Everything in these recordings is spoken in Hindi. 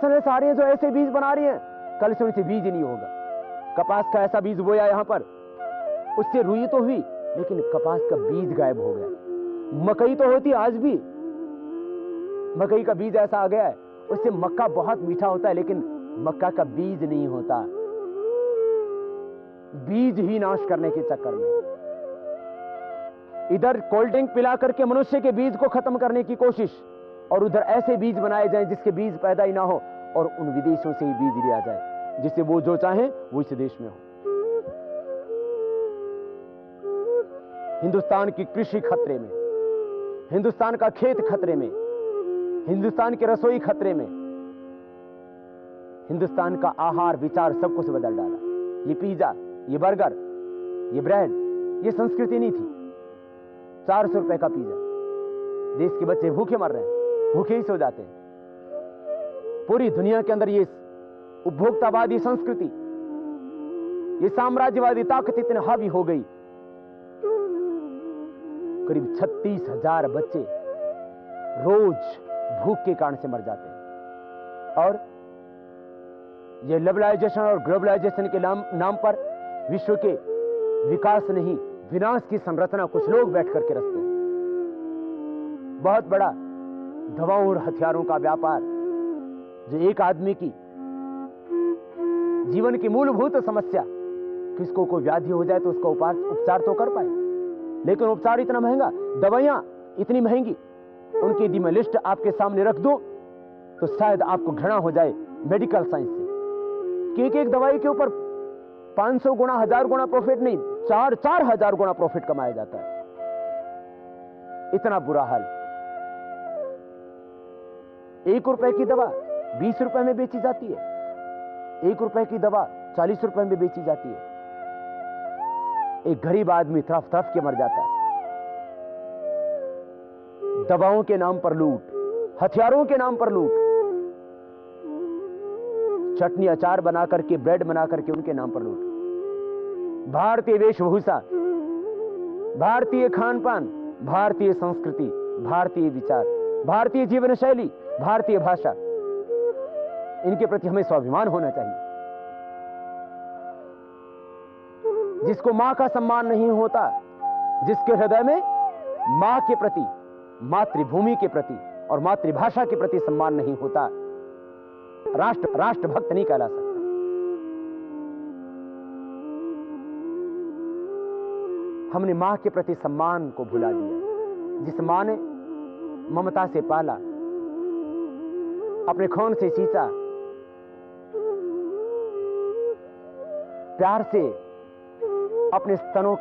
सारे जो ऐसे बीज बना रही हैं, कल से उनसे बीज नहीं होगा। कपास का ऐसा बीज बोया यहां पर, उससे रुई तो हुई लेकिन कपास का बीज गायब हो गया। मकई तो होती आज भी, मकई का बीज ऐसा आ गया है, उससे मक्का बहुत मीठा होता है लेकिन मक्का का बीज नहीं होता। बीज ही नाश करने के चक्कर में इधर कोल्ड ड्रिंक पिला करके मनुष्य के बीज को खत्म करने की कोशिश, और उधर ऐसे बीज बनाए जाएं जिसके बीज पैदा ही ना हो, और उन विदेशों से ही बीज लिया जाए जिससे वो जो चाहे वो इस देश में हो। हिंदुस्तान की कृषि खतरे में, हिंदुस्तान का खेत खतरे में, हिंदुस्तान की रसोई खतरे में, हिंदुस्तान का आहार विचार सब कुछ बदल डाला। ये पिज्जा, ये बर्गर, ये ब्रेड, ये संस्कृति नहीं थी। 400 रुपए का पिज्जा, देश के बच्चे भूखे मर रहे हैं, भूखे ही सो जाते हैं। पूरी दुनिया के अंदर ये उपभोक्तावादी संस्कृति, ये साम्राज्यवादी ताकत इतने हावी हो गई, करीब 36,000 बच्चे रोज भूख के कारण से मर जाते हैं। और ये ग्लोबलाइजेशन और ग्लोबलाइजेशन के नाम पर विश्व के विकास नहीं, विनाश की संरचना कुछ लोग बैठ करके रचते हैं। बहुत बड़ा दवाओं और हथियारों का व्यापार, जो एक आदमी की जीवन की मूलभूत समस्या, किसको कोई व्याधि हो जाए तो उसका उपचार तो कर पाए, लेकिन उपचार इतना महंगा, दवाइयां इतनी महंगी, उनकी यदि मैं लिस्ट आपके सामने रख दूं तो शायद आपको घृणा हो जाए मेडिकल साइंस से, कि एक दवाई के ऊपर 500 गुना, 1000 गुना प्रॉफिट नहीं, 4,000 गुना प्रॉफिट कमाया जाता है। इतना बुरा हाल। 1 रुपए की दवा 20 रुपए में बेची जाती है, 1 रुपए की दवा 40 रुपए में बेची जाती है। एक गरीब आदमी तरफ तरफ के मर जाता है। दवाओं के नाम पर लूट, हथियारों के नाम पर लूट, चटनी अचार बना करके, ब्रेड बना करके उनके नाम पर लूट। भारतीय वेशभूषा, भारतीय खान पान, भारतीय संस्कृति, भारतीय विचार, भारतीय जीवन शैली, भारतीय भाषा, इनके प्रति हमें स्वाभिमान होना चाहिए। जिसको मां का सम्मान नहीं होता, जिसके हृदय में मां के प्रति, मातृभूमि के प्रति और मातृभाषा के प्रति सम्मान नहीं होता, राष्ट्रभक्त नहीं कहला सकता। हमने मां के प्रति सम्मान को भुला दिया। जिस मां ने ममता से पाला, अपने खून से सींचा, प्यार से अपने स्तनों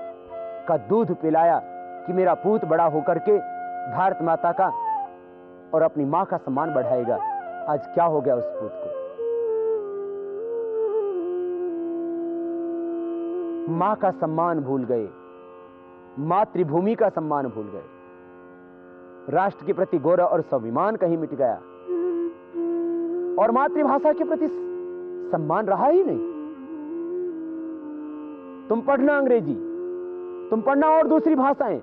का दूध पिलाया कि मेरा पूत बड़ा होकर के भारत माता का और अपनी मां का सम्मान बढ़ाएगा, आज क्या हो गया उस पूत को? मां का सम्मान भूल गए, मातृभूमि का सम्मान भूल गए, राष्ट्र के प्रति गौरव और स्वाभिमान कहीं मिट गया, और मातृभाषा के प्रति सम्मान रहा ही नहीं। तुम पढ़ना अंग्रेजी, तुम पढ़ना और दूसरी भाषाएं,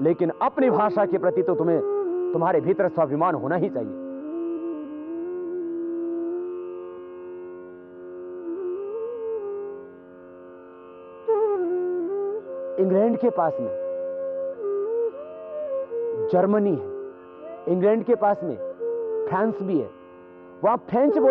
लेकिन अपनी भाषा के प्रति तो तुम्हारे भीतर स्वाभिमान होना ही चाहिए। इंग्लैंड के पास में जर्मनी है, इंग्लैंड के पास में फ्रांस भी है, वहां फ्रेंच बोल